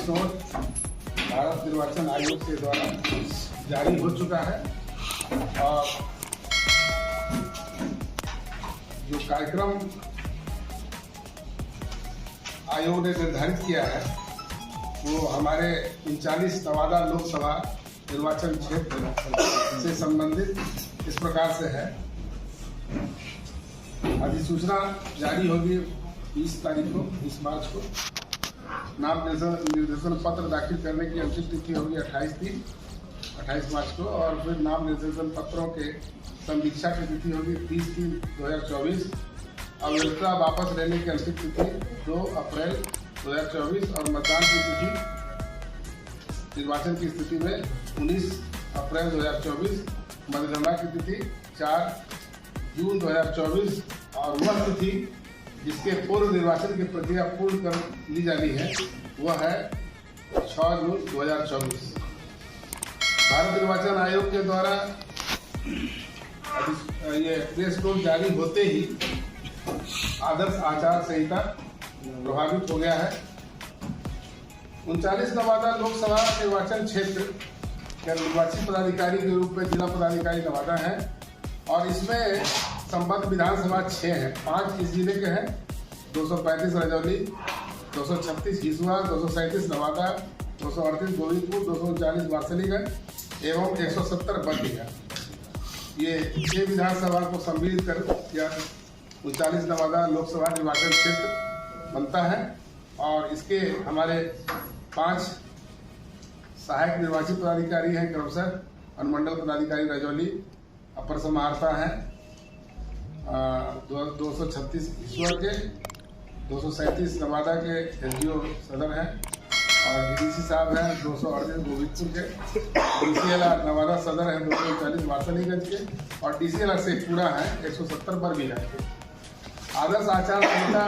Note Bharat निर्वाचन आयोग के द्वारा जारी हो चुका है और जो कार्यक्रम आयोग ने निर्धारित किया है वो हमारे 39 नवादा लोकसभा निर्वाचन क्षेत्र से संबंधित इस प्रकार से है। अधिसूचना जारी होगी 20 तारीख को, 20 मार्च को। नाम निर्देशन पत्र दाखिल करने की अंतिम तिथि होगी 28 मार्च को और फिर नाम निर्देशन पत्रों के समीक्षा की तिथि होगी 30/3/2024। अवैधता वापस लेने की अंतिम तिथि 2 अप्रैल 2024 और मतदान की तिथि निर्वाचन की स्थिति में 19 अप्रैल 2024। मतगणना की तिथि 4 जून 2024 और वह तिथि जिसके पूर्व निर्वाचन की प्रक्रिया पूर्ण कर ली जानी है वह है 6 जून 2024। भारत निर्वाचन आयोग के द्वारा ये प्रेस नोट जारी होते ही आदर्श आचार संहिता प्रभावित हो गया है। 39 नवादा लोकसभा निर्वाचन क्षेत्र के निर्वाचित पदाधिकारी के रूप में जिला पदाधिकारी नवादा हैं और इसमें संबद्ध विधानसभा 6 हैं। 5 इस जिले के हैं, 235 रजौली, 236 हिसुआ, 237 नवादा, 238 गोविंदपुर, 239 वारसलीगंज एवं 170 बरबीघा। ये 6 विधानसभा को सम्मिलित कर 39 नवादा लोकसभा निर्वाचन क्षेत्र बनता है और इसके हमारे 5 सहायक निर्वाचित पदाधिकारी हैं क्रमशः। अनुमंडल पदाधिकारी रजौली अपर समाहर्ता हैं 236 हिसुआ के, 237 नवादा के एसडीओ सदर हैं और डीडीसी साहब हैं 238 गोविंदपुर के, डीसीएलआर नवादा सदर हैं 239 वारसलीगंज के और डीसीएलआर से पूरा है 170 बरबीघा के। आदर्श आचार संहिता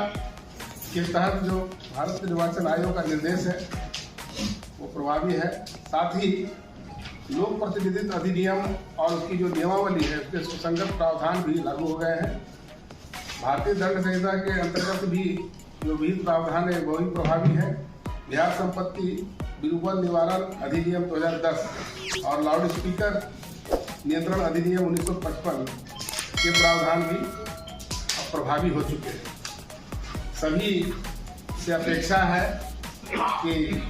के तहत जो भारत निर्वाचन आयोग का निर्देश है वो प्रभावी है। साथ ही लोक प्रतिनिधित्व अधिनियम और उसकी जो नियमावली है उसके सुसंगत प्रावधान भी लागू हो गए हैं। भारतीय दंड संहिता के अंतर्गत भी जो विहित प्रावधान है वो भी प्रभावी है। बिहार संपत्ति विरूपण निवारण अधिनियम 2010 और लाउड स्पीकर नियंत्रण अधिनियम 1955 के प्रावधान भी प्रभावी हो चुके हैं। सभी से अपेक्षा है कि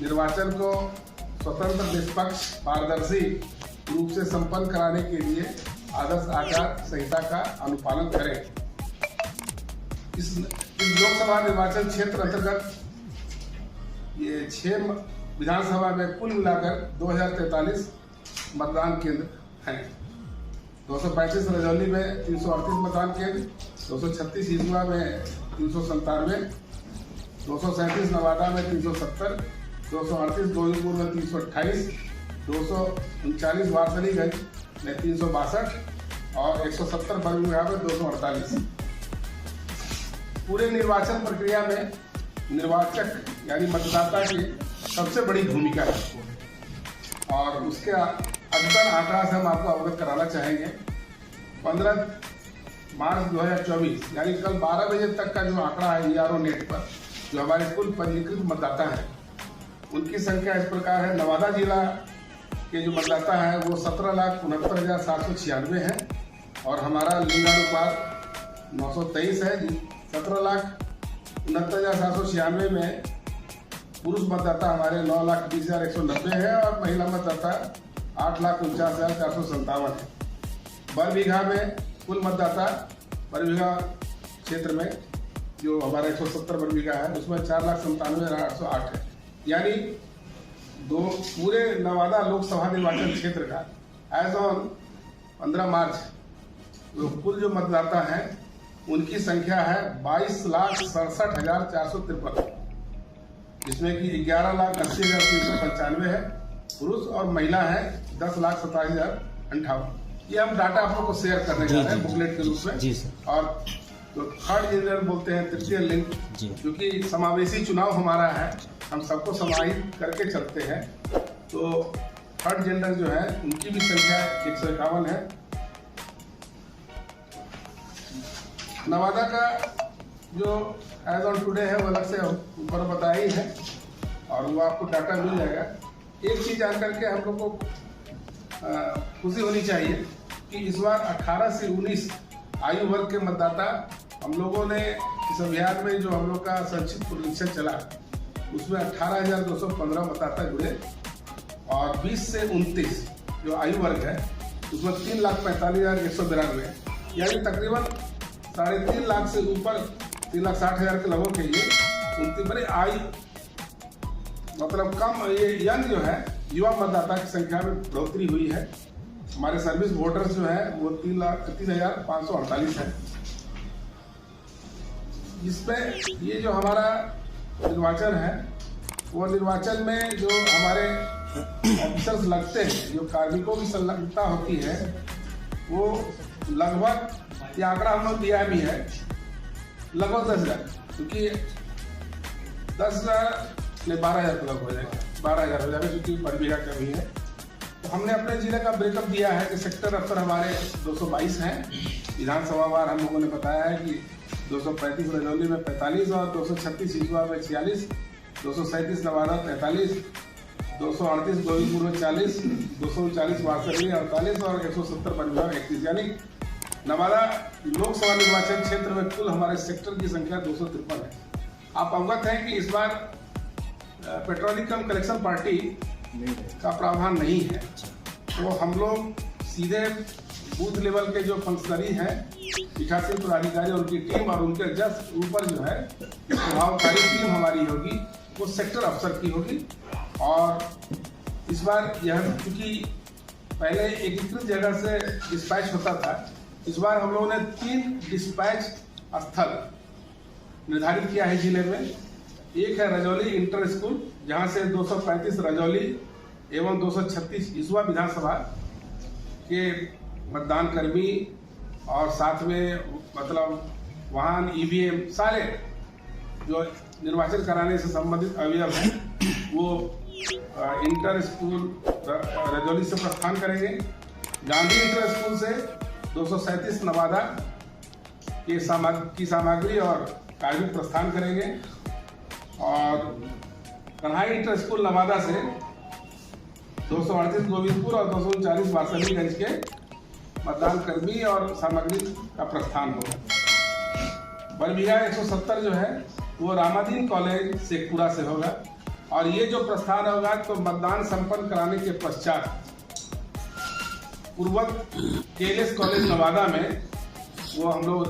निर्वाचन को स्वतंत्र, निष्पक्ष, पारदर्शी रूप से संपन्न कराने के लिए आदर्श आचार संहिता का अनुपालन करें। इस लोकसभा निर्वाचन क्षेत्र अंतर्गत ये 6 विधानसभा में कुल मिलाकर 2043 मतदान केंद्र हैं। 235 रजौली में 338 मतदान केंद्र, 236 हिसुआ में 397, 237 नवादा में 370, 238 गोविंदपुर में 328, 239 वारसलीगंज में 362 और 170 बरबीघा में 248। पूरे निर्वाचन प्रक्रिया में निर्वाचक यानी मतदाता की सबसे बड़ी भूमिका है और उसके अद्यतन आंकड़ा से हम आपको अवगत कराना चाहेंगे। 15 मार्च 2024 यानी कल 12 बजे तक का जो आंकड़ा है ERO नेट पर जो हमारे कुल पंजीकृत मतदाता हैं उनकी संख्या इस प्रकार है। नवादा जिला के जो मतदाता हैं वो 17,69,796 हैं और हमारा लिंगानुपात 923 है। 17,69,796 में पुरुष मतदाता हमारे 9,20,190 है और महिला मतदाता 8,49,457 है। बरबीघा में कुल मतदाता बरबीघा क्षेत्र में जो हमारा 170 बरबीघा है उसमें 4,97,808 है। यानी पूरे नवादा लोकसभा निर्वाचन क्षेत्र का एज ऑन 15 मार्च कुल जो मतदाता हैं उनकी संख्या है 22,67,453, जिसमें कि 11,80,395 है पुरुष और महिला है 10,27,058। ये हम डाटा आप लोग को शेयर करने जा रहे हैं बुकलेट के रूप में। जी सर। और जो थर्ड जेंडर बोलते हैं, तृतीय लिंग, क्योंकि समावेशी चुनाव हमारा है, हम सबको समाहित करके चलते हैं, तो थर्ड जेंडर जो है उनकी भी संख्या 151 है। नवादा का जो एज ऑन टुडे है वो अलग से ऊपर बताया ही है और वो आपको डाटा मिल जाएगा। एक चीज़ जान करके हम लोग को खुशी होनी चाहिए कि इस बार 18 से 19 आयु वर्ग के मतदाता हम लोगों ने इस अभियान में जो हम लोग का संक्षिप्त पुनरीक्षण चला उसमें 18,215 मतदाता जुड़े और 20 से 29 जो आयु वर्ग है उसमें 3,45,192 यानी तकरीबन 3.5 लाख से ऊपर 3,60,000 के लगभग है ये उनकी बड़ी आयु मतलब कम ये यंग जो है युवा मतदाता की संख्या में बढ़ोतरी हुई है। हमारे सर्विस वोटर्स जो है वो 3,30,548 है। इसमें ये जो हमारा निर्वाचन है वो निर्वाचन में जो हमारे ऑफिसर्स लगते हैं जो कार्मिकों की संलग्नता होती है वो लगभग ये आंकड़ा हम लोग दिया भी है लगभग 10,000 क्योंकि 10,000 नहीं 12,000 लगभग हो जाएगा 12,000 हो जाएगा क्योंकि पर बीघा कमी है। तो हमने अपने जिले का ब्रेकअप दिया है कि सेक्टर अफसर हमारे 222 हैं। विधानसभा वार हम लोगों ने बताया है कि 235 रजौली में 45 और 236 सिजुआ में 46, 237 नवादा 43, 238 गोविंदपुर में 40, 239 वासरनी 48 और 170 बनविभाग 31 यानी नवादा लोकसभा निर्वाचन क्षेत्र में कुल हमारे सेक्टर की संख्या 253 है। आप अवगत हैं कि इस बार पेट्रोलियम कलेक्शन पार्टी का प्रावधान नहीं है, तो हम लोग सीधे बूथ लेवल के जो फंक्शनरी हैं पीठासीन पदाधिकारी उनकी टीम और उनके जस्ट ऊपर जो है प्रभावकारी टीम हमारी होगी वो सेक्टर अफसर की होगी। और इस बार यह क्योंकि पहले एकीकृत जगह से डिस्पैच होता था, इस बार हम लोगों ने 3 डिस्पैच स्थल निर्धारित किया है जिले में। एक है रजौली इंटर स्कूल जहां से 235 रजौली एवं 236 इसवा विधानसभा के मतदान कर्मी और साथ में मतलब वाहन ईवीएम सारे जो निर्वाचन कराने से संबंधित अवयव हैं वो इंटर स्कूल रजौली से प्रस्थान करेंगे। गांधी इंटर स्कूल से 237 नवादा की सामग्री और कार्मिक प्रस्थान करेंगे और कन्हाई इंटर स्कूल नवादा से 238 गोविंदपुर और 239 वासलीगंज के मतदान कर्मी और सामग्री का प्रस्थान होगा। बरबीघा 170 जो है वो रामाधीन कॉलेज शेखपुरा से होगा और ये जो प्रस्थान होगा तो मतदान संपन्न कराने के पश्चात पूर्वक केएलएस कॉलेज नवादा में वो हम लोग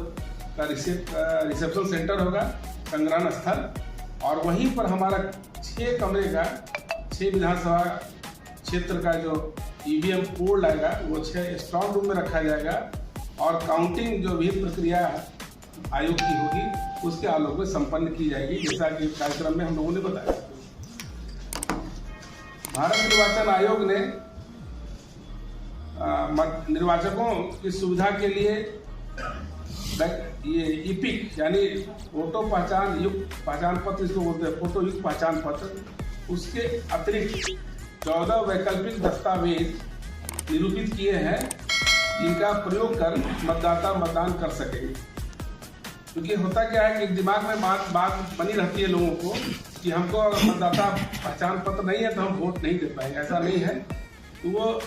का रिसेप्शन सेंटर होगा, संग्रहण स्थल, और वहीं पर हमारा 6 कमरे का 6 विधानसभा क्षेत्र का जो ईवीएम पोल आएगा वो 6 स्ट्रॉन्ग रूम में रखा जाएगा और काउंटिंग जो भी प्रक्रिया आयोग की होगी उसके आलोक में संपन्न की जाएगी जैसा कि कार्यक्रम में हम लोगों ने बताया। भारत निर्वाचन आयोग ने निर्वाचकों की सुविधा के लिए ये ईपिक यानी फोटो पहचान युक्त पहचान पत्र इसको बोलते हैं, फोटो युक्त पहचान पत्र, उसके अतिरिक्त 14 वैकल्पिक दस्तावेज निरूपित किए हैं जिनका प्रयोग कर मतदाता मतदान कर सकेंगे। क्योंकि होता क्या है कि दिमाग में बात बनी रहती है लोगों को कि हमको मतदाता पहचान पत्र नहीं है तो हम वोट नहीं दे पाएंगे, ऐसा नहीं है। तो वो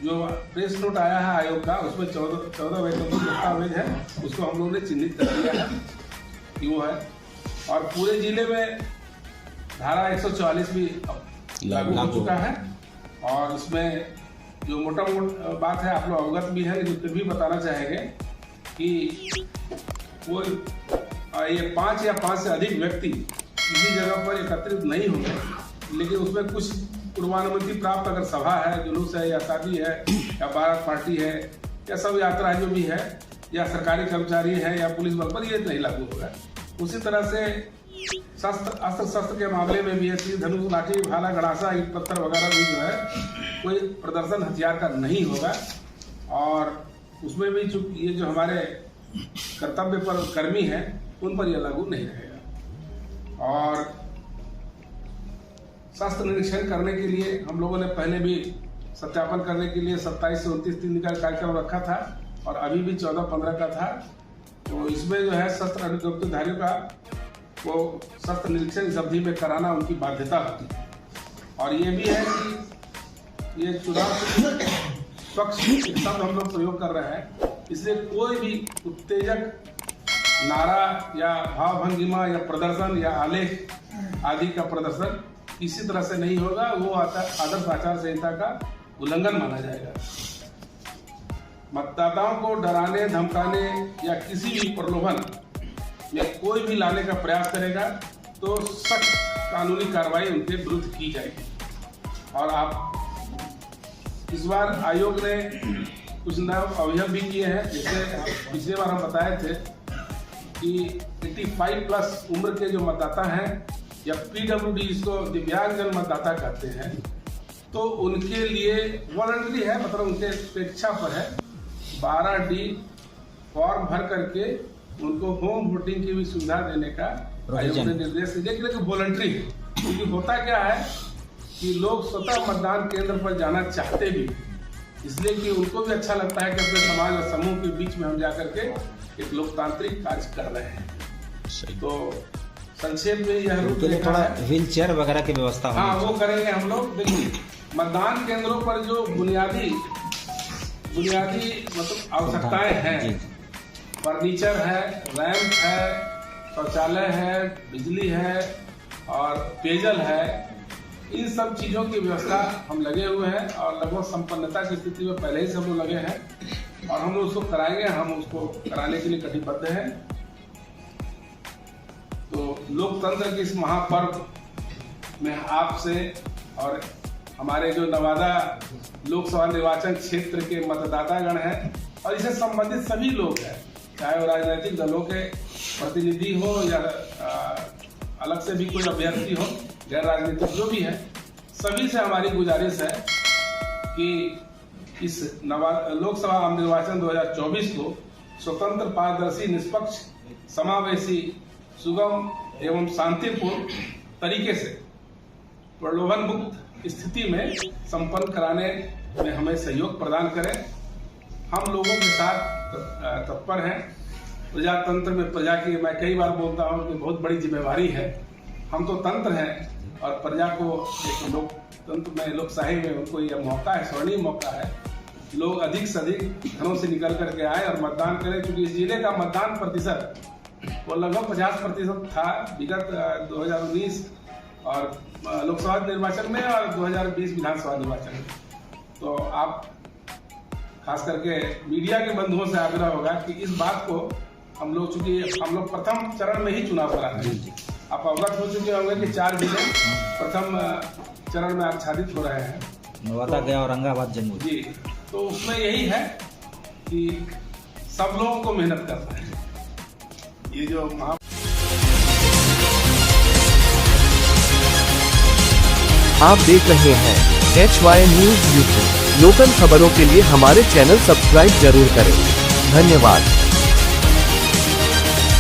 जो प्रेस नोट आया है आयोग का उसमें 14 वैकल्पिक दस्तावेज है, उसको हम लोगों ने चिन्हित कर दिया है कि वो है। और पूरे जिले में धारा 144 भी लागू हो चुका है और इसमें जो मोटा बात है आप लोग अवगत भी है लेकिन फिर भी बताना चाहेंगे कि वो ये 5 या 5 से अधिक व्यक्ति किसी जगह पर एकत्रित नहीं होंगे, लेकिन उसमें कुछ पूर्वानुमति प्राप्त अगर सभा है, जुलूस है या शादी है या बारात पार्टी है या सब यात्रा है जो भी है या सरकारी कर्मचारी है या पुलिस बल पर ये नहीं लागू होगा। उसी तरह से अस्त्र शस्त्र के मामले में भी तीर धनुष लाठी भाला गड़ासा ईंट पत्थर वगैरह भी जो है कोई प्रदर्शन हथियार का नहीं होगा। और उसमें भी चूंकि ये जो हमारे कर्तव्य पर कर्मी हैं उन पर यह लागू नहीं रहेगा। और शस्त्र निरीक्षण करने के लिए हम लोगों ने पहले भी सत्यापन करने के लिए 27 से 29 दिन का कार्यक्रम रखा था और अभी भी 14-15 का था। तो इसमें जो है शस्त्र अनुज्ञप्तिधारियों का वो शस्त्र निरीक्षण इस अवधि में कराना उनकी बाध्यता होती है। और ये भी है कि ये चुनाव स्वच्छ एक शब्द हम लोग प्रयोग कर रहे हैं, इसलिए कोई भी उत्तेजक नारा या भाव भंगिमा या प्रदर्शन या आलेख आदि का प्रदर्शन किसी तरह से नहीं होगा। वो आदर्श आचार संहिता का उल्लंघन माना जाएगा। मतदाताओं को डराने धमकाने या किसी भी प्रलोभन में कोई भी लाने का प्रयास करेगा तो सख्त कानूनी कार्रवाई उनके विरुद्ध की जाएगी। और आप इस बार आयोग ने कुछ नए अवयव भी किए हैं। जैसे पिछले बार हम बताए थे कि 85 प्लस उम्र के जो मतदाता हैं या PWD, इसको दिव्यांगजन मतदाता कहते हैं, तो उनके लिए वॉलंटरी है, मतलब उनके स्वेच्छा पर है। 12D फॉर्म भर करके उनको होम वोटिंग की भी सुविधा देने का आयोग ने निर्देश दिया, लेकिन वॉलंटरी है। क्योंकि होता क्या है कि लोग स्वतः मतदान केंद्र पर जाना चाहते भी, इसलिए कि उनको भी अच्छा लगता है कि अपने समाज और समूह के बीच में हम जाकर के एक लोकतांत्रिक कार्य कर रहे हैं। तो संक्षेप में यह रूप थोड़ा व्हील चेयर वगैरह की व्यवस्था, हाँ वो करेंगे हम लोग। देखिए, मतदान केंद्रों पर जो बुनियादी मतलब आवश्यकताएं हैं, फर्नीचर है, रैंप है, शौचालय है, बिजली है और पेयजल है, इन सब चीज़ों की व्यवस्था हम लगे हुए हैं और लगभग संपन्नता की स्थिति में पहले ही सब लोग लगे हैं और हम लोग उसको कराएंगे। हम उसको कराने के लिए कटिबद्ध हैं। तो लोकतंत्र के इस महापर्व में आपसे और हमारे जो नवादा लोकसभा निर्वाचन क्षेत्र के मतदातागण हैं और इससे संबंधित सभी लोग हैं, चाहे वो राजनीतिक दलों के प्रतिनिधि हो या अलग से भी कोई अभ्यर्थी हो, गैर राजनीतिक जो भी है, सभी से हमारी गुजारिश है कि इस लोकसभा आम निर्वाचन 2024 को स्वतंत्र, पारदर्शी, निष्पक्ष, समावेशी, सुगम एवं शांतिपूर्ण तरीके से प्रलोभन मुक्त स्थिति में संपन्न कराने में हमें सहयोग प्रदान करें। हम लोगों के साथ तत्पर हैं। प्रजातंत्र में प्रजा की, मैं कई बार बोलता हूं कि बहुत बड़ी जिम्मेवारी है। हम तो तंत्र हैं और प्रजा को एक लोकतंत्र में, लोकशाही में उनको यह मौका है, स्वर्णिम मौका है, लोग अधिक से अधिक घरों से निकल करके आए और मतदान करें। क्योंकि इस जिले का मतदान प्रतिशत वो लगभग 50% था विगत 2019 और लोकसभा निर्वाचन में और 2020 विधानसभा निर्वाचन में। तो आप खास करके मीडिया के बंधुओं से आग्रह होगा कि इस बात को हम लोग, चूंकि हम लोग प्रथम चरण में ही चुनाव कराते हैं, आप अवगत हो चुके होंगे कि 4 जिले प्रथम चरण में आच्छादित हो रहे हैं, नवादा, गया, औरंगाबाद, जमुई जी। तो उसमें यही है कि सब लोगों को मेहनत करना है। ये जो आप देख रहे हैं HY न्यूज यूट्यूब। लोकल खबरों के लिए हमारे चैनल सब्सक्राइब जरूर करें। धन्यवाद।